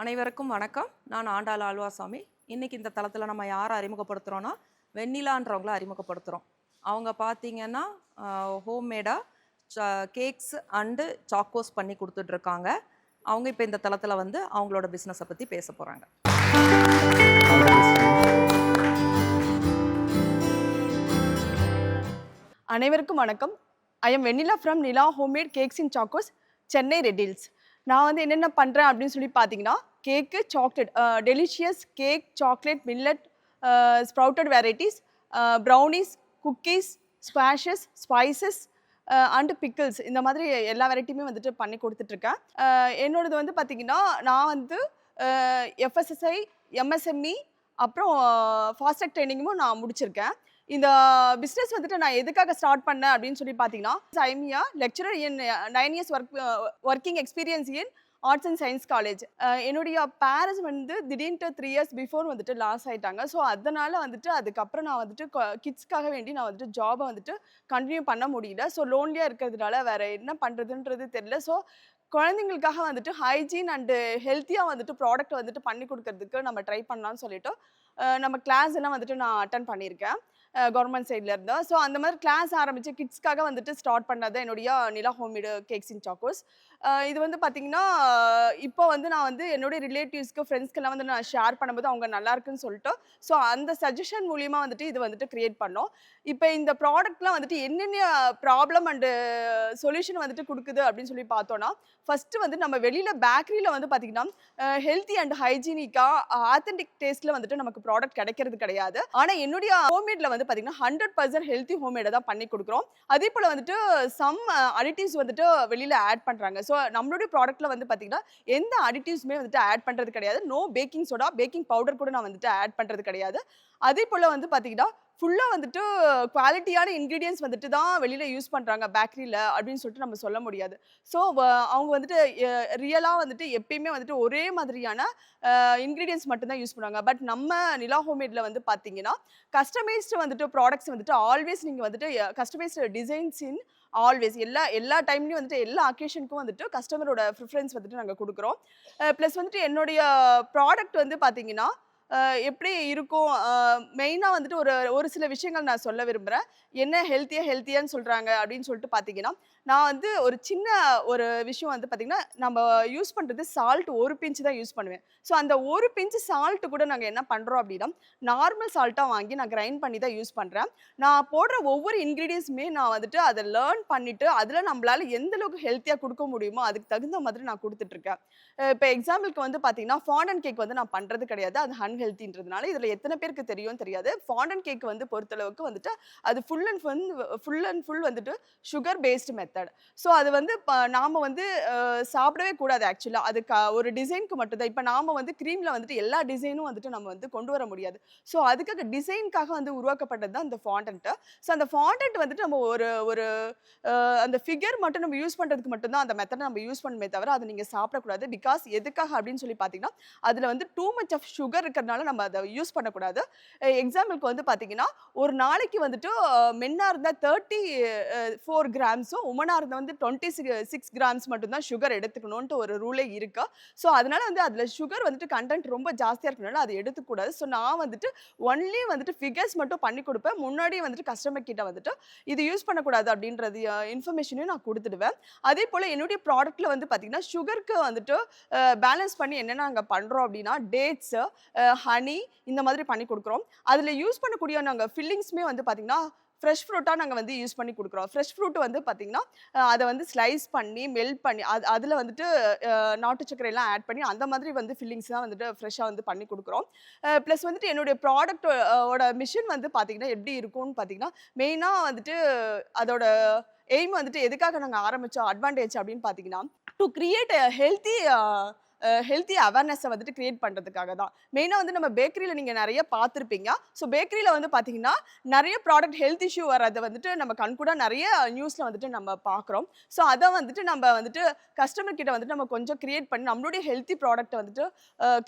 அனைவருக்கும் வணக்கம். நான் ஆண்டாள் ஆழ்வாசாமி. இன்னைக்கு இந்த தளத்தில் நம்ம யாரை அறிமுகப்படுத்துகிறோன்னா வெண்ணிலான்றவங்கள அறிமுகப்படுத்துகிறோம். அவங்க பார்த்தீங்கன்னா ஹோம்மேடாக கேக்ஸ் அண்டு சாக்கோஸ் பண்ணி கொடுத்துட்ருக்காங்க. அவங்க இப்போ இந்த தளத்தில் வந்து அவங்களோட பிஸ்னஸை பற்றி பேச போகிறாங்க. அனைவருக்கும் வணக்கம். I am Vennila from Nila homemade cakes in Chocos, Chennai Red Hills. நான் வந்து என்னென்ன பண்ணுறேன் அப்படின்னு சொல்லி பார்த்தீங்கன்னா, cake, chocolate, delicious cake, chocolate, millet, sprouted varieties, brownies, cookies, squashes, spices and pickles, இந்த மாதிரி எல்லா வெரைட்டியுமே வந்துட்டு பண்ணி கொடுத்துட்ருக்கேன். என்னோடது வந்து பார்த்தீங்கன்னா, நான் வந்து எஃப்எஸ்எஸ்ஐ, எம்எஸ்எம்இ அப்புறம் ஃபாஸ்டாக் ட்ரைனிங்கும் நான் முடிச்சிருக்கேன். இந்த பிஸ்னஸ் வந்துட்டு நான் எதுக்காக ஸ்டார்ட் பண்ணேன் அப்படின்னு சொல்லி பார்த்தீங்கன்னா, I am a lecturer in 9 years working experience in arts and science college. என்னுடைய பேரண்ட்ஸ் வந்து திடீர்னு 3 இயர்ஸ் பிஃபோர் வந்துட்டு லாஸ் ஆகிட்டாங்க. ஸோ அதனால வந்துட்டு அதுக்கப்புறம் நான் வந்துட்டு கிட்ஸ்க்காக வேண்டி நான் வந்துட்டு ஜாபை வந்துட்டு கண்டினியூ பண்ண முடியல. ஸோ லோன்லியாக இருக்கிறதுனால வேறு என்ன பண்ணுறதுன்றது தெரியல. ஸோ குழந்தைங்களுக்காக வந்துட்டு ஹைஜீன் அண்டு ஹெல்த்தியாக வந்துட்டு ப்ராடக்ட் வந்துட்டு பண்ணி கொடுக்கறதுக்கு நம்ம ட்ரை பண்ணலான்னு சொல்லிட்டு நம்ம கிளாஸ் எல்லாம் வந்துட்டு நான் அட்டன் பண்ணியிருக்கேன் கவர்மெண்ட் சைடில் இருந்தால். ஸோ அந்த மாதிரி கிளாஸ் ஆரம்பித்து கிட்ஸ்க்காக வந்துட்டு ஸ்டார்ட் பண்ணது என்னுடைய நிலா ஹோம்மேடு கேக்ஸ் இன் சாக்கோஸ். இது வந்து பார்த்திங்கன்னா, இப்போ வந்து நான் வந்து என்னுடைய ரிலேட்டிவ்ஸ்க்கு ஃப்ரெண்ட்ஸ்க்கெல்லாம் வந்து நான் ஷேர் பண்ணும்போது அவங்க நல்லா இருக்குன்னு சொல்லிட்டு, ஸோ அந்த சஜஷன் மூலிமா வந்துட்டு இது வந்துட்டு க்ரியேட் பண்ணோம். இப்போ இந்த ப்ராடக்ட்லாம் வந்துட்டு என்னென்ன ப்ராப்ளம் அண்டு சொல்யூஷன் வந்துட்டு கொடுக்குது அப்படின்னு சொல்லி பார்த்தோன்னா, ஃபஸ்ட்டு வந்து நம்ம வெளியில் பேக்கரியில் வந்து பார்த்திங்கன்னா ஹெல்த்தி அண்ட் ஹைஜீனிக்காக ஆத்தென்டிக் டேஸ்ட்டில் வந்துட்டு நமக்கு ப்ராடக்ட் கிடைக்கிறது கிடையாது. ஆனால் என்னுடைய ஹோம்மேடில் வந்து பார்த்தீங்கன்னா 100% ஹெல்த்தி ஹோம்மேடை தான் பண்ணி கொடுக்குறோம். அதே போல் வந்துட்டு சம் அடிட்டிவ்ஸ் வந்துட்டு வெளியில் ஆட் பண்ணுறாங்க. ஸோ நம்மளுடைய ப்ராடக்ட்டில் வந்து பார்த்தீங்கன்னா எந்த அடிட்டிவ்ஸுமே வந்துட்டு ஆட் பண்ணுறது கிடையாது. No baking soda, baking powder கூட நான் வந்துட்டு ஆட் பண்ணுறது கிடையாது. அதே போல் வந்து பார்த்தீங்கன்னா ஃபுல்லாக வந்துட்டு குவாலிட்டியான இன்க்ரீடியன்ஸ் வந்துட்டு தான் வெளியில் யூஸ் பண்ணுறாங்க பேக்கரியில் அப்படின்னு சொல்லிட்டு நம்ம சொல்ல முடியாது. ஸோ அவங்க வந்துட்டு ரியலாக வந்துட்டு எப்பயுமே வந்துட்டு ஒரே மாதிரியான இன்க்ரீடியன்ஸ் மட்டும்தான் யூஸ் பண்ணுவாங்க. பட் நம்ம நிலா ஹோம்மேடில் வந்து பார்த்தீங்கன்னா கஸ்டமைஸ்டு வந்துட்டு ப்ராடக்ட்ஸ் வந்துட்டு ஆல்வேஸ் நீங்கள் வந்துட்டு கஸ்டமைஸ்டு டிசைன்ஸ் இன் ஆல்வேஸ் எல்லா டைம்லையும் வந்துட்டு எல்லா அக்கேஷனுக்கும் வந்துட்டு கஸ்டமரோட ப்ரிஃபரன்ஸ் வந்துட்டு நாங்கள் கொடுக்குறோம். ப்ளஸ் வந்துட்டு என்னுடைய ப்ராடக்ட் வந்து பார்த்தீங்கன்னா எப்படி இருக்கும், மெயினாக வந்துட்டு ஒரு சில விஷயங்கள் நான் சொல்ல விரும்புகிறேன். என்ன ஹெல்த்தியான்னு சொல்கிறாங்க அப்படின்னு சொல்லிட்டு பார்த்தீங்கன்னா, நான் வந்து ஒரு சின்ன விஷயம் வந்து பார்த்திங்கன்னா, நம்ம யூஸ் பண்ணுறது சால்ட் 1 பிஞ்ச் தான் யூஸ் பண்ணுவேன். ஸோ அந்த 1 பிஞ்ச் சால்ட்டு கூட நாங்கள் என்ன பண்ணுறோம் அப்படின்னா, நார்மல் சால்ட்டாக வாங்கி நான் கிரைண்ட் பண்ணி தான் யூஸ் பண்ணுறேன். நான் போடுற ஒவ்வொரு இன்க்ரீடியன்ஸுமே நான் வந்துட்டு அதை லேர்ன் பண்ணிவிட்டு அதில் நம்மளால் எந்தளவுக்கு ஹெல்த்தியாக கொடுக்க முடியுமோ அதுக்கு தகுந்த மாதிரி நான் கொடுத்துட்ருக்கேன். இப்போ எக்ஸாம்பிளுக்கு வந்து பார்த்தீங்கன்னா, ஃபாண்டன் கேக் வந்து நான் பண்ணுறது கிடையாது. அது அன்ஹெல்த்தின்றதுனால இதில் எத்தனை பேருக்கு தெரியும் தெரியாது. ஃபாண்டன் கேக் வந்து பொறுத்தளவுக்கு வந்துட்டு அது ஃபுல் அண்ட் ஃபுல் வந்துட்டு சுகர் பேஸ்டு மெத்தட். ஸோ அது வந்து நாம் வந்து சாப்பிடவே கூடாது. ஆக்சுவலாக அது ஒரு டிசைனுக்கு மட்டும்தான். இப்போ நாம் வந்து க்ரீமில் வந்துட்டு எல்லா டிசைனும் வந்துட்டு நம்ம வந்து கொண்டு வர முடியாது. ஸோ அதுக்காக டிசைனுக்காக வந்து உருவாக்கப்பட்டது தான் இந்த ஃபாண்டன்ட்டு. ஸோ அந்த ஃபாண்டன்ட் வந்துட்டு நம்ம ஒரு அந்த ஃபிகர் மட்டும் நம்ம யூஸ் பண்ணுறதுக்கு மட்டும்தான் அந்த மெத்தடை நம்ம யூஸ் பண்ணுமே தவிர அதை நீங்கள் சாப்பிடக்கூடாது. பிகாஸ் எதுக்காக அப்படின்னு சொல்லி பார்த்தீங்கன்னா, அதில் வந்து டூ மச் ஆஃப் சுகர் இருக்கிறதுனால நம்ம அதை யூஸ் பண்ணக்கூடாது. எக்ஸாம்பிளுக்கு வந்து பார்த்தீங்கன்னா, ஒரு நாளைக்கு வந்துட்டு மென்னாக இருந்தால் 34 கிராம்ஸும் உமனாக இருந்தால் வந்து 26 கிராம்ஸ் மட்டும்தான் சுகர் எடுத்துக்கணுன்ட்டு ஒரு ரூலே இருக்கு. ஸோ அதனால வந்து அதில் சுகர் வந்துட்டு கண்டென்ட் ரொம்ப ஜாஸ்தியாக இருக்கனால அதை எடுத்துக்கூடாது. ஸோ நான் வந்துட்டு ஒன்லி வந்துட்டு ஃபிகர்ஸ் மட்டும் பண்ணி கொடுப்பேன். முன்னாடியே வந்துட்டு கஸ்டமர் கிட்ட வந்துட்டு இது யூஸ் பண்ணக்கூடாது அப்படின்றது இன்ஃபர்மேஷனையும் நான் கொடுத்துடுவேன். அதே போல் என்னுடைய ப்ராடக்ட்டில் வந்து பார்த்தீங்கன்னா, சுகருக்கு வந்துட்டு பேலன்ஸ் பண்ணி என்னென்ன நாங்கள் பண்ணுறோம் அப்படின்னா, டேட்ஸு, ஹனி இந்த மாதிரி பண்ணி கொடுக்குறோம். அதில் யூஸ் பண்ணக்கூடிய நாங்கள் ஃபில்லிங்ஸுமே வந்து பார்த்திங்கன்னா ஃப்ரெஷ் ஃப்ரூட்டாக நாங்கள் வந்து யூஸ் பண்ணி கொடுக்குறோம். ஃப்ரெஷ் ஃப்ரூட் வந்து பார்த்திங்கன்னா அதை வந்து ஸ்லைஸ் பண்ணி மெல்ட் பண்ணி அதில் வந்துட்டு நாட்டு சர்க்கரையெல்லாம் ஆட் பண்ணி அந்த மாதிரி வந்து ஃபில்லிங்ஸ் தான் வந்துட்டு ஃப்ரெஷ்ஷாக வந்து பண்ணி கொடுக்குறோம். ப்ளஸ் வந்துட்டு என்னுடைய ப்ராடக்டோட மிஷின் வந்து பார்த்திங்கன்னா எப்படி இருக்கும்னு பார்த்திங்கன்னா, மெயினாக வந்துட்டு அதோட எய்ம் வந்துட்டு எதுக்காக நாங்கள் ஆரம்பித்தோம் அட்வான்டேஜ் அப்படின்னு பார்த்தீங்கன்னா, டு கிரியேட் ஹெல்த்தி அவேர்னஸை வந்துட்டு கிரியேட் பண்ணுறதுக்காக தான். மெயினாக வந்து நம்ம பேக்கரியில் நீங்கள் நிறைய பார்த்துருப்பீங்க. ஸோ பேக்கரியில் வந்து பார்த்தீங்கன்னா நிறைய ப்ராடக்ட் ஹெல்த் இஷ்யூ வர்றதை வந்துட்டு நம்ம கண்கூட நிறைய நியூஸில் வந்துட்டு நம்ம பார்க்குறோம். ஸோ அதை வந்துட்டு நம்ம வந்துட்டு கஸ்டமர் கிட்ட வந்துட்டு நம்ம கொஞ்சம் கிரியேட் பண்ணி நம்மளுடைய ஹெல்த்தி ப்ராடக்ட்டை வந்துட்டு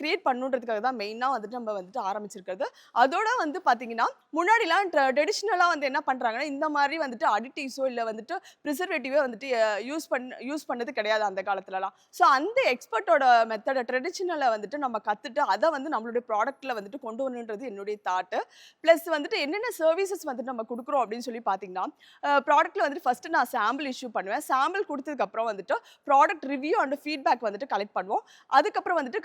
கிரியேட் பண்ணுன்றதுக்காக தான் மெயினாக வந்துட்டு நம்ம வந்துட்டு ஆரம்பிச்சிருக்கிறது. அதோட வந்து பார்த்தீங்கன்னா, முன்னாடிலாம் ட்ரெடிஷ்னலாக வந்து என்ன பண்ணுறாங்கன்னா, இந்த மாதிரி வந்துட்டு அடிட்டிவ்ஸோ இல்லை வந்துட்டு ப்ரிசர்வேட்டிவோ வந்துட்டு யூஸ் பண்ணது கிடையாது அந்த காலத்துலலாம். ஸோ அந்த எக்ஸ்பர்ட்டோட மெத்தடை ட்ரெடிஷ்னலை வந்துட்டு நம்ம கற்றுட்டு அதை வந்து நம்மளுடைய ப்ராடக்ட்டில் வந்துட்டு கொண்டு வரணுன்றது என்னுடைய தாட்டு. ப்ளஸ் வந்துட்டு என்னென்ன சர்வீசஸ் வந்துட்டு நம்ம கொடுக்குறோம் அப்படின்னு சொல்லி பார்த்தீங்கன்னா, ப்ராடக்ட்டில் வந்துட்டு ஃபஸ்ட்டு நான் சாம்பிள் இஷ்யூ பண்ணுவேன். சாம்பிள் கொடுத்ததுக்கப்புறம் வந்துட்டு ப்ராடக்ட் ரிவ்யூ அண்ட் ஃபீட்பேக் வந்துட்டு கலெக்ட் பண்ணுவோம். அதுக்கப்புறம் வந்துட்டு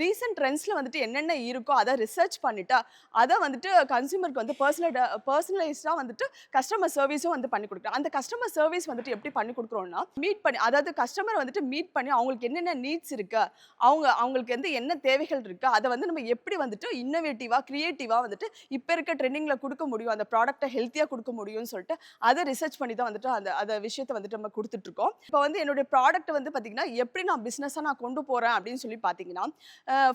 ரீசெண்ட் ட்ரெண்ட்ஸில் வந்துட்டு என்னென்ன இருக்கோ அதை ரிசர்ச் பண்ணிவிட்டு அதை வந்துட்டு கன்சியூமருக்கு வந்து பர்சனலைஸ்டாக வந்துட்டு கஸ்டமர் சர்வீஸும் வந்து பண்ணி கொடுக்குறோம். அந்த கஸ்டமர் சர்வீஸ் வந்துட்டு எப்படி பண்ணி கொடுக்குறோம்னா, மீட் பண்ணி, அதாவது கஸ்டமர் வந்துட்டு மீட் பண்ணி அவங்களுக்கு என்னென்ன நீட்ஸ் இருக்கு, அவங்களுக்கு வந்து என்ன தேவைகள் இருக்கு, அதை வந்து நம்ம எப்படி வந்துட்டு இன்னோவேட்டிவா கிரியேட்டிவா வந்துட்டு இப்போ இருக்க ட்ரெண்டிங்கில் கொடுக்க முடியும், அந்த ப்ராடக்ட்டை ஹெல்த்தியாக கொடுக்க முடியும்னு சொல்லிட்டு அதை ரிசர்ச் பண்ணி தான் வந்துட்டு அந்த விஷயத்தை வந்துட்டு நம்ம கொடுத்துட்ருக்கோம். இப்போ வந்து என்னுடைய ப்ராடக்ட் வந்து பார்த்தீங்கன்னா எப்படி நான் பிஸ்னஸாக நான் கொண்டு போகிறேன் அப்படின்னு சொல்லி பார்த்தீங்கன்னா,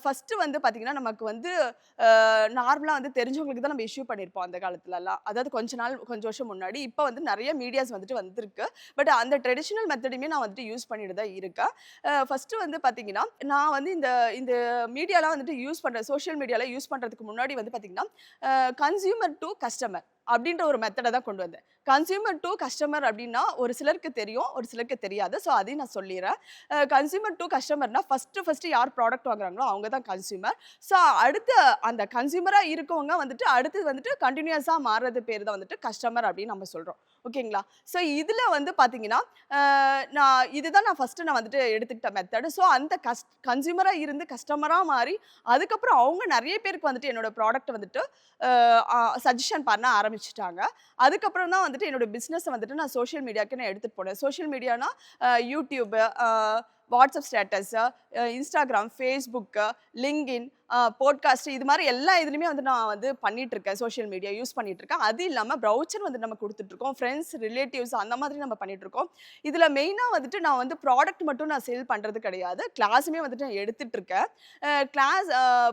ஃபஸ்ட்டு வந்து பார்த்தீங்கன்னா நமக்கு வந்து நார்மலாக வந்து தெரிஞ்சவங்களுக்கு தான் நம்ம இஷ்யூ பண்ணியிருப்போம் அந்த காலத்துலலாம். அதாவது கொஞ்சம் வருஷம் முன்னாடி. இப்போ வந்து நிறைய மீடியாஸ் வந்துட்டு வந்திருக்கு. பட் அந்த ட்ரெடிஷ்னல் மெத்தடுமே நான் வந்துட்டு யூஸ் பண்ணிட்டு தான் இருக்கேன். ஃபஸ்ட்டு வந்து பார்த்தீங்கன்னா, நான் வந்து இந்த மீடியாலாம் வந்துட்டு சோஷியல் மீடியாலாம் யூஸ் பண்ணுறதுக்கு முன்னாடி வந்து பார்த்தீங்கன்னா, கன்சியூமர் டு கஸ்டமர் அப்படின்ற ஒரு மெத்தடை தான் கொண்டு வந்தேன். கன்சியூமர் டு கஸ்டமர் அப்படின்னா ஒரு சிலருக்கு தெரியும், ஒரு சிலருக்கு தெரியாது. ஸோ அதையும் நான் சொல்லிடுறேன். கன்சியூமர் டு கஸ்டமர்னா ஃபஸ்ட்டு யார் ப்ராடக்ட் வாங்குறாங்களோ அவங்க தான் கன்சியூமர். ஸோ அடுத்து அந்த கன்சியூமராக இருக்கவங்க வந்துட்டு அடுத்து வந்துட்டு கண்டினியூஸாக மாறுறது பேர் தான் வந்துட்டு கஸ்டமர் அப்படின்னு நம்ம சொல்கிறோம். ஓகேங்களா? ஸோ இதில் வந்து பார்த்தீங்கன்னா, நான் ஃபஸ்ட்டு நான் வந்துட்டு எடுத்துக்கிட்ட மெத்தடு. ஸோ அந்த கன்சியூமராக இருந்து கஸ்டமராக மாறி அதுக்கப்புறம் அவங்க நிறைய பேருக்கு வந்துட்டு என்னோட ப்ராடக்ட் வந்துட்டு சஜஷன் பண்ண ஆரம்பிச்சிட்டாங்க. அதுக்கப்புறம் தான் வந்துட்டு என்னோட பிஸ்னஸை வந்துட்டு நான் சோஷியல் மீடியாவுக்கு நான் எடுத்துகிட்டு போனேன். சோஷியல் மீடியானா YouTube, WhatsApp status, Instagram, Facebook, LinkedIn, podcast, இது மாதிரி எல்லா இதுலையுமே வந்து நான் வந்து பண்ணிகிட்ருக்கேன். சோஷியல் மீடியா யூஸ் பண்ணிகிட்ருக்கேன். அது இல்லாமல் ப்ரௌச்சர் வந்து நம்ம கொடுத்துட்ருக்கோம். ஃப்ரெண்ட்ஸ், ரிலேட்டிவ்ஸ் அந்த மாதிரி நம்ம பண்ணிகிட்ருக்கோம். இதில் மெயினாக வந்துட்டு நான் வந்து ப்ராடக்ட் மட்டும் நான் சேல் பண்ணுறது கிடையாது. கிளாஸுமே வந்துட்டு நான் எடுத்துகிட்ருக்கேன்.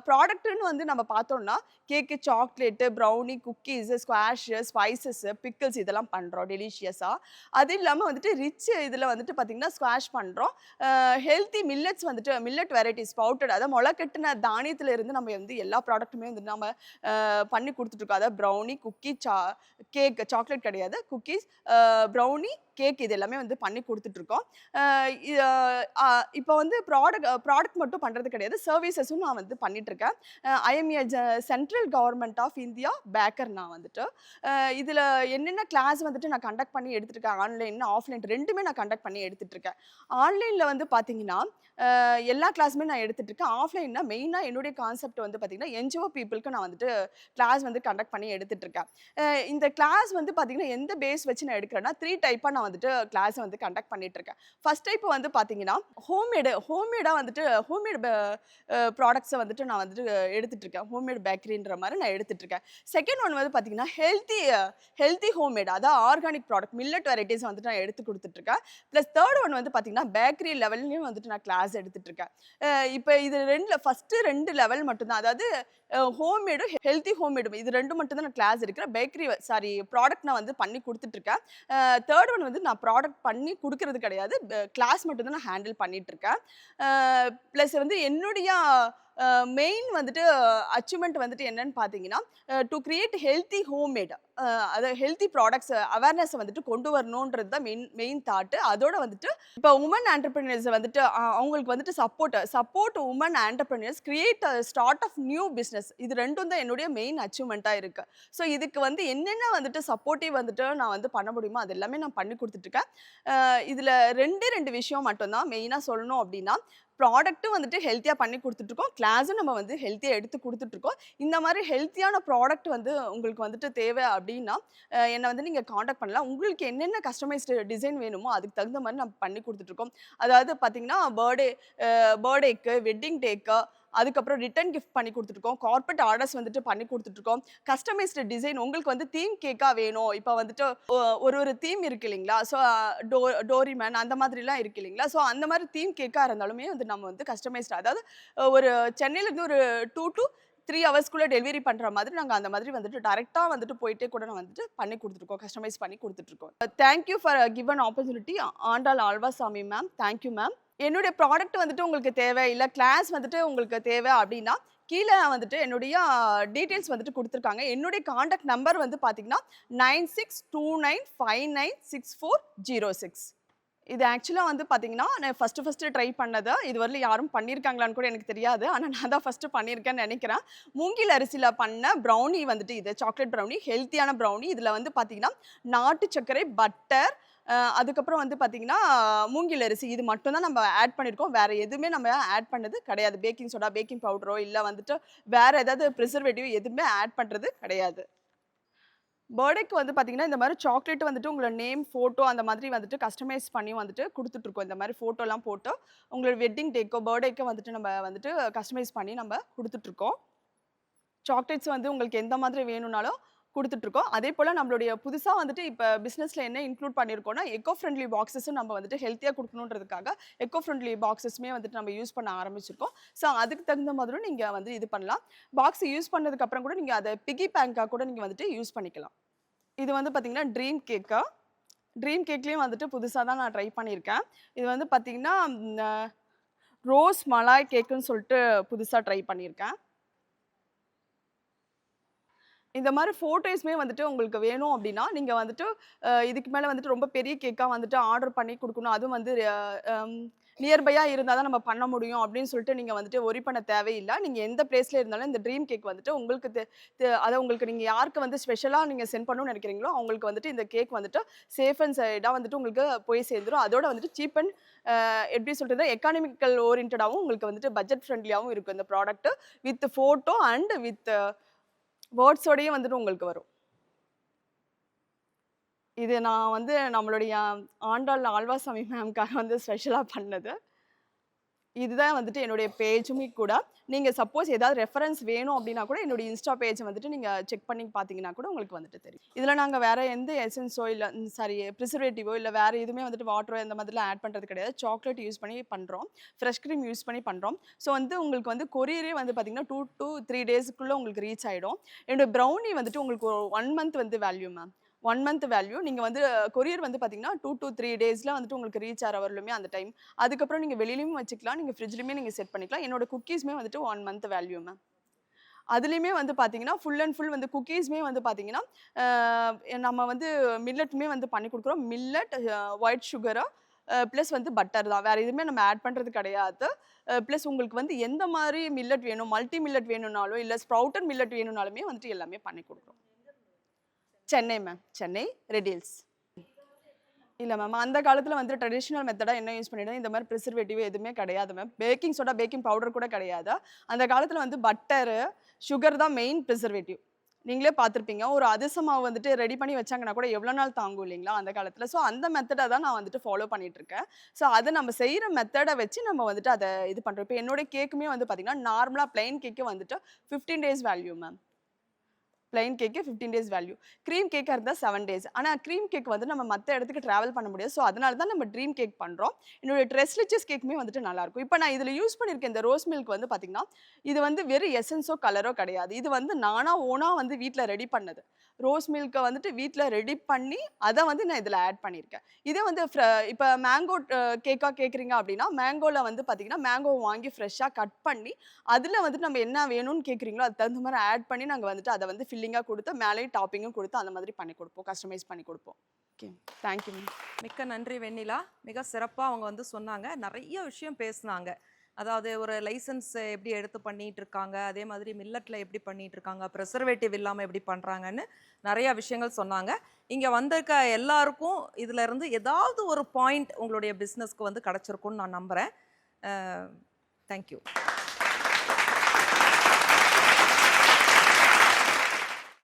ப்ராடக்ட்டுன்னு வந்து நம்ம பார்த்தோம்னா cake, chocolate, brownie, cookies, squash, spices, pickles இதெல்லாம் பண்ணுறோம் டெலிஷியஸாக. அது இல்லாமல் வந்துட்டு ரிச் இதில் வந்துட்டு பார்த்திங்கன்னா ஸ்குவாஷ் பண்ணுறோம். ஹெல்த்தி மில்லட்ஸ் வந்துட்டு மில்லட் வெரைட்டிஸ் ஸ்பவுட்டட், அதாவது முளைக்கட்டின தானியத்தில் இருந்து நம்ம வந்து எல்லா ப்ராடக்ட்டுமே வந்து நம்ம பண்ணி கொடுத்துட்ருக்கோம். அதாவது ப்ரௌனி, குக்கி, கேக், சாக்லேட் கிடையாது, குக்கீஸ், ப்ரௌனி, கேக் இது எல்லாமே வந்து பண்ணி கொடுத்துட்ருக்கோம். இப்போ வந்து ப்ராடக்ட் மட்டும் பண்ணுறது கிடையாது, சர்வீசஸும் நான் வந்து பண்ணிகிட்ருக்கேன். I am a central government of India baker. நான் வந்துட்டு இதில் என்னென்ன கிளாஸ் வந்துட்டு நான் கண்டக்ட் பண்ணி எடுத்துகிட்ருக்கேன், ஆன்லைன் ஆஃப்லைன் ரெண்டுமே நான் கண்டக்ட் பண்ணி எடுத்துகிட்ருக்கேன். ஆன்லைனில் வந்து பார்த்தீங்கன்னா எல்லா கிளாஸுமே நான் எடுத்துகிட்ருக்கேன். ஆஃப்லைன்னா மெயினாக என்னுடைய கான்செப்ட் வந்து பார்த்திங்கன்னா என்ஜிஓ பீப்புளுக்கு நான் வந்துட்டு கிளாஸ் வந்து கண்டக்ட் பண்ணி எடுத்துகிட்ருக்கேன். இந்த கிளாஸ் வந்து பார்த்திங்கன்னா எந்த பேஸ் வச்சு நான் எடுக்கிறேன்னா 3 டைப்பாக நான் வந்துட்டு கிளாஸை வந்து கண்டக்ட் பண்ணிகிட்ருக்கேன். ஃபஸ்ட் டைப் வந்து பார்த்திங்கன்னா ஹோம்மேடாக வந்துட்டு ஹோம்மேட் ப்ராடக்ட்ஸை வந்துட்டு நான் வந்துட்டு எடுத்துகிட்ருக்கேன். ஹோம்மேட் பேக்கரின்ற மாதிரி நான் எடுத்துகிட்ருக்கேன். செகண்ட் ஒன் வந்து பார்த்திங்கன்னா ஹெல்த்தி ஹோம்மேட், அதாவது ஆர்கானிக் ப்ராடக்ட் மில்லட் வெரைட்டிஸ் வந்துட்டு நான் எடுத்து கொடுத்துட்ருக்கேன். ப்ளஸ் தேர்ட் ஒன் வந்து பார்த்திங்கன்னா பேக்கரி லெவல்லையும் வந்துட்டு நான் கிளாஸ் எடுத்துகிட்ருக்கேன். இப்போ இது ஃபஸ்ட்டு 2 லெவல் மட்டும்தான், அதாவது ஹோம்மேடும் ஹெல்த்தி ஹோம்மேடும் இது 2 மட்டும் தான் நான் கிளாஸ் எடுக்கிறேன். ப்ராடக்ட் நான் வந்து பண்ணி கொடுத்துட்ருக்கேன். தேர்ட் ஒன் வந்து நான் ப்ராடக்ட் பண்ணி கொடுக்கறது கிடையாது, கிளாஸ் மட்டும் தான் நான் ஹேண்டில் பண்ணிகிட்ருக்கேன். ப்ளஸ் வந்து என்னுடைய மெயின் வந்துட்டு அச்சீவ்மெண்ட் வந்துட்டு என்னன்னு பார்த்தீங்கன்னா, டு கிரியேட் ஹெல்த்தி ஹோம்மேட், அதாவது ஹெல்த்தி ப்ராடக்ட்ஸ் அவேர்னஸை வந்துட்டு கொண்டு வரணுன்றது தான் மெயின் தாட்டு. அதோட வந்துட்டு இப்போ உமன் ஆண்டர்பிரினர்ஸ் வந்துட்டு அவங்களுக்கு வந்துட்டு support women entrepreneurs create start of new business. இது ரெண்டும் தான் என்னுடைய மெயின் அச்சீவ்மெண்ட்டாக இருக்குது. ஸோ இதுக்கு வந்து என்னென்ன வந்துட்டு சப்போர்ட்டிவ் வந்துட்டு நான் வந்து பண்ண முடியுமோ அது எல்லாமே நான் பண்ணி கொடுத்துட்ருக்கேன். இதில் 2 விஷயம் மட்டும்தான் மெயினாக சொல்லணும் அப்படின்னா, ப்ராடக்ட்டும் வந்துட்டு ஹெல்த்தியாக பண்ணி கொடுத்துட்ருக்கோம், கிளாஸும் நம்ம வந்து ஹெல்த்தியாக எடுத்து கொடுத்துட்ருக்கோம். இந்த மாதிரி ஹெல்த்தியான ப்ராடக்ட் வந்து உங்களுக்கு வந்துட்டு தேவை அப்படின்னா என்னை வந்து நீங்கள் காண்டாக்ட் பண்ணலாம். உங்களுக்கு என்னென்ன கஸ்டமைஸ்டு டிசைன் வேணுமோ அதுக்கு தகுந்த மாதிரி நம்ம பண்ணி கொடுத்துட்ருக்கோம். அதாவது பார்த்திங்கன்னா பர்த்டேக்கு, வெட்டிங் டேக்கு, அதுக்கப்புறம் ரிட்டன் கிஃப்ட் பண்ணி கொடுத்துட்ருக்கோம். கார்பரேட் ஆர்டர்ஸ் வந்துட்டு பண்ணி கொடுத்துட்ருக்கோம். கஸ்டமைஸ்டு டிசைன் உங்களுக்கு வந்து தீம் கேக்காக வேணும். இப்போ வந்துட்டு ஒரு தீம் இருக்குது இல்லைங்களா? ஸோ டோரிமேன் அந்த மாதிரிலாம் இருக்குது இல்லைங்களா? ஸோ அந்த மாதிரி தீம் கேக்காக இருந்தாலுமே வந்து நம்ம வந்து கஸ்டமைஸ்டு, அதாவது ஒரு சென்னையிலேருந்து ஒரு 2 to 3 ஹவர்ஸ்க்குள்ளே டெலிவரி பண்ணுற மாதிரி நாங்கள் அந்த மாதிரி வந்துட்டு டைரெக்டாக வந்துட்டு போயிட்டே கூட நான் வந்துட்டு பண்ணி கொடுத்துருக்கோம், கஸ்டமைஸ் பண்ணி கொடுத்துட்ருக்கோம். Thank you for given opportunity. Andal Azhvasami ma'am, thank you ma'am. என்னுடைய ப்ராடக்ட் வந்துட்டு உங்களுக்கு தேவை, இல்லை கிளாஸ் வந்துட்டு உங்களுக்கு தேவை அப்படின்னா கீழே வந்துட்டு என்னுடைய டீட்டெயில்ஸ் வந்துட்டு கொடுத்துருக்காங்க. என்னுடைய காண்டாக்ட் நம்பர் வந்து பார்த்தீங்கன்னா 9629596406. இது ஆக்சுவலாக வந்து பார்த்தீங்கன்னா, நான் ஃபஸ்ட்டு ட்ரை பண்ணது. இதுவரையிலும் யாரும் பண்ணியிருக்காங்களான்னு கூட எனக்கு தெரியாது. ஆனா நான் தான் ஃபஸ்ட்டு பண்ணியிருக்கேன்னு நெனைக்கிறேன். மூங்கில் அரிசியில பண்ண ப்ரௌனி வந்துட்டு இது. சாக்லேட் ப்ரௌனி, ஹெல்த்தியான ப்ரௌனி. இதில வந்து பார்த்தீங்கன்னா, நாட்டு சர்க்கரை, பட்டர், அதுக்கப்புறம் வந்து பார்த்தீங்கன்னா, மூங்கில் அரிசி இது மட்டும் தான் நம்ம ஆட் பண்ணியிருக்கோம். வேற எதுவுமே நம்ம ஆட் பண்ணது கிடையாது. பேக்கிங் சோடா, பேக்கிங் பவுடரோ இல்ல வந்துட்டு வேற ஏதாவது ப்ரிசர்வேட்டிவ் எதுவுமே ஆட் பண்றது கிடையாது. பர்த்டேக்கு வந்து பார்த்தீங்கன்னா, இந்த மாரி சாக்லேட் வந்துட்டு உங்களோட நேம், ஃபோட்டோ அந்த மாதிரி வந்துட்டு கஸ்டமைஸ் பண்ணி வந்துட்டு குடுத்துட்டுருக்கோம். இந்த மாரி ஃபோட்டோலாம் போட்டு, உங்களோட வெட்டிங் டேக்கோ, பர்த்டேக்கோ வந்துட்டு நம்ம வந்துட்டு கஸ்டமைஸ் பண்ணி நம்ம குடுத்துட்டுருக்கோம். சாக்லேட்ஸ் வந்து உங்களுக்கு எந்த மாதிரி வேணும்னாலும் குடுத்துட்டுருக்கோம். அதேபோல நம்மளுடைய புதுசா வந்துட்டு இப்ப பிசினஸ்ல என்ன இன்க்ளூட் பண்ணியிருக்கோம்னா, எக்கோ ஃப்ரெண்ட்லி பாக்ஸஸும் நம்ம வந்துட்டு ஹெல்த்தியா குடுக்கணுன்றதுக்காக, எக்கோ ஃப்ரெண்ட்லி பாக்ஸஸுமே வந்துட்டு நம்ம யூஸ் பண்ண ஆரம்பிச்சிருக்கோம். ஸோ அதுக்கு தகுந்த மாதிரியும் நீங்க வந்து இது பண்ணலாம். பாக்ஸ் யூஸ் பண்ணதுக்கு அப்புறம் கூட நீங்க அத பிக்கி பேங்கா கூட நீங்க வந்துட்டு யூஸ் பண்ணிக்கலாம். இது வந்து பார்த்தீங்கன்னா, ட்ரீம் கேக்கா. ட்ரீம் கேக்லயும் வந்துட்டு புதுசா தான் நான் ட்ரை பண்ணியிருக்கேன். இது வந்து பார்த்தீங்கன்னா, ரோஸ் மலாய் கேக்குன்னு சொல்லிட்டு புதுசா ட்ரை பண்ணியிருக்கேன். இந்த மாரி ஃபோட்டோஸ்மே வந்துட்டு உங்களுக்கு வேணும் அப்டின்னா, நீங்க வந்துட்டு இதுக்கு மேல வந்துட்டு ரொம்ப பெரிய கேக்கா வந்துட்டு ஆர்டர் பண்ணி குடுக்கணும். அதுவும் வந்து நியர்பையா இருந்தா தான் நம்ம பண்ண முடியும் அப்டின்னு சொல்லிட்டு நீங்க வந்துட்டு வொரி பண்ண தேவையில்ல. நீங்க எந்த பிளேஸ்ல இருந்தாலும் இந்த ட்ரீம் கேக் வந்துட்டு உங்களுக்கு தெ தெ அத உங்களுக்கு நீங்க யாருக்கு வந்து ஸ்பெஷலா நீங்க சென்ட் பண்ணணும்னு நெனைக்கிறீங்களோ, அவங்களுக்கு வந்துட்டு இந்த கேக் வந்துட்டு சேஃப் அண்ட் சைடா வந்துட்டு உங்களுக்கு போய் சேர்ந்துரும். அதோட வந்துட்டு சீப் அண்ட் எப்டி சொல்றது எக்கானமிக்கல் ஓரியன்டடாவும் உங்களுக்கு வந்துட்டு பட்ஜெட் ஃப்ரெண்ட்லியாவும் இருக்கும் இந்த product. With photo and with வேர்ட்ஸோடயே வந்துட்டு உங்களுக்கு வரும். இது நான் வந்து நம்மளுடைய ஆண்டாள் ஆழ்வார்சாமி மேம்க்காக வந்து ஸ்பெஷலா பண்ணது. இதுதான் வந்துட்டு என்னுடைய பேஜுமே கூட. நீங்க சப்போஸ் ஏதாவது ரெஃபரன்ஸ் வேணும் அப்டின்னா கூட என்னுடைய இன்ஸ்டா பேஜ வந்துட்டு நீங்க செக் பண்ணி பார்த்தீங்கன்னா கூட உங்களுக்கு வந்துட்டு தெரியும். இதுல நாங்க வேற எந்த எசன்ஸோ இல்ல சாரி ப்ரிசர்வேட்டிவோ இல்ல வேற எதுவுமே வந்துட்டு வாட்டரோ இந்த மாதிரிலாம் ஆட் பண்றது கிடையாது. சாக்லேட் யூஸ் பண்ணி பண்றோம். ஃப்ரெஷ் கிரீம் யூஸ் பண்ணி பண்றோம். ஸோ வந்து உங்களுக்கு வந்து கொரியரே வந்து பார்த்தீங்கன்னா 2 to 3 டேஸ்க்குள்ள உங்களுக்கு ரீச் ஆயிடும். என்னோட ப்ரௌனி வந்துட்டு உங்களுக்கு 1 மந்த் வந்து வேல்யூ மேம். 1 month value. நீங்க வந்து கொரியர் வந்து பார்த்தீங்கன்னா 2 to 3 டேஸ்ல வந்துட்டு உங்களுக்கு ரீச் ஆற வரலுமே அந்த டைம். அதுக்கப்புறம் நீங்க வெளிலயும் வச்சுக்கலாம். நீங்க ஃப்ரிட்ஜ்லயுமே நீங்க செட் பண்ணிக்கலாம். என்னோட குக்கீஸ்மே வந்துட்டு 1 மந்த் வேல்யூ மேம். அதுலயுமே வந்து பார்த்தீங்கன்னா, ஃபுல் அண்ட் ஃபுல் வந்து குக்கீஸ்மே வந்து பார்த்தீங்கன்னா, நம்ம வந்து மில்லட்டுமே வந்து பண்ணி குடுக்குறோம். மில்லட், ஒயிட் சுகரு பிளஸ் வந்து பட்டர் தான். வேற எதுவுமே நம்ம ஆட் பண்றது கிடையாது. பிளஸ் உங்களுக்கு வந்து எந்த மாரி மில்லட் வேணும், மல்டி மில்லட் வேணும்னாலும், இல்ல ஸ்ப்ரவுட்டட் மில்லட் வேணும்னாலுமே வந்துட்டு எல்லாமே பண்ணி குடுக்குறோம். Chennai ma'am. Chennai, Red hills. இல்ல மேம். அந்த காலத்துல வந்து ட்ரெடிஷனல் மெத்தடா என்ன யூஸ் பண்ணிட்டோம், இந்த மாரி ப்ரிசர்வேட்டிவ் எதுவுமே கிடையாது ma'am. Packing soda, baking powder கூட கிடையாது. அந்த காலத்துல வந்து பட்டரு, சுகர் தான் மெயின் ப்ரிசர்வேட்டிவ். நீங்களே பார்த்துருப்பீங்க. ஒரு அதிரச மாவு வந்துட்டு ரெடி பண்ணி வச்சாங்கன்னா கூட எவ்வளோ நாள் தாங்கும் இல்லைங்களா? அந்த காலத்துல. ஸோ அந்த மெத்தட தான் நான் வந்துட்டு ஃபாலோ பண்ணிட்டு இருக்கேன். ஸோ அத நம்ம செய்ற மெத்தட வச்சு நம்ம வந்துட்டு அத இது பண்றோம். இப்ப என்னோட கேக்குமே வந்து பார்த்தீங்கன்னா, நார்மலா பிளெயின் கேக்கே வந்துட்டு 15 days value ma'am. Plain cake 15 days value. Cream கேக்கா இருந்தா 7 டேஸ். ஆனா கிரீம் கேக் வந்து நம்ம மத்த இடத்துக்கு டிராவல் பண்ண முடியாது. ஸோ அதனால தான் நம்ம ட்ரீம் கேக் பண்றோம். என்னோட ட்ரெஸ்லிச்சஸ் கேக்குமே வந்துட்டு நல்லாயிருக்கும். இப்ப நான் இதுல யூஸ் பண்ணியிருக்க இந்த ரோஸ் மில்க் வந்து பார்த்தீங்கன்னா, இது வந்து வெறும் எசன்ஸோ, கலரோ கிடையாது. இது வந்து நானா ஓனா வந்து வீட்ல ரெடி பண்ணது. ரோஸ் மில்க்க வந்துட்டு வீட்ல ரெடி பண்ணி, அத வந்து நான் இதுல ஆட் பண்ணியிருக்கேன். இதே வந்து இப்ப மேங்கோ கேக்கா கேட்குறீங்க அப்டின்னா, மேங்கோல வந்து பார்த்தீங்கன்னா, மேங்கோவ வாங்கி ஃப்ரெஷ்ஷா கட் பண்ணி, அதுல வந்துட்டு நம்ம என்ன வேணும்னு கேட்குறீங்களோ, அதுக்கு தகுந்த மாரி ஆட் பண்ணி நாங்க வந்துட்டு அத வந்து ஃபில்லிங்கா குடுத்து, மேலேயும் டாப்பிங்கும் குடுத்து அந்த மாதிரி பண்ணி குடுப்போம். கஸ்டமைஸ் பண்ணி குடுப்போம். ஓகே. Thank you ma'am. மிக்க நன்றி வெண்ணிலா. மிக சிறப்பா அவங்க வந்து சொன்னாங்க. நெறைய விஷயம் பேசுனாங்க. அதாவது ஒரு லைசென்ஸ் எப்படி எடுத்து பண்ணிட்டு இருக்காங்க, அதே மாதிரி மில்லட்ல எப்படி பண்ணிட்டு இருக்காங்க, ப்ரிசர்வேட்டிவ் இல்லாம எப்படி பண்றாங்கன்னு நெறைய விஷயங்கள் சொன்னாங்க. இங்க வந்திருக்க எல்லாருக்கும் இதுல இருந்து ஏதாவது ஒரு பாயிண்ட் உங்களுடைய பிசினஸ்க்கு வந்து கிடைச்சிருக்கும்னு நான் நம்புறேன். Thank you.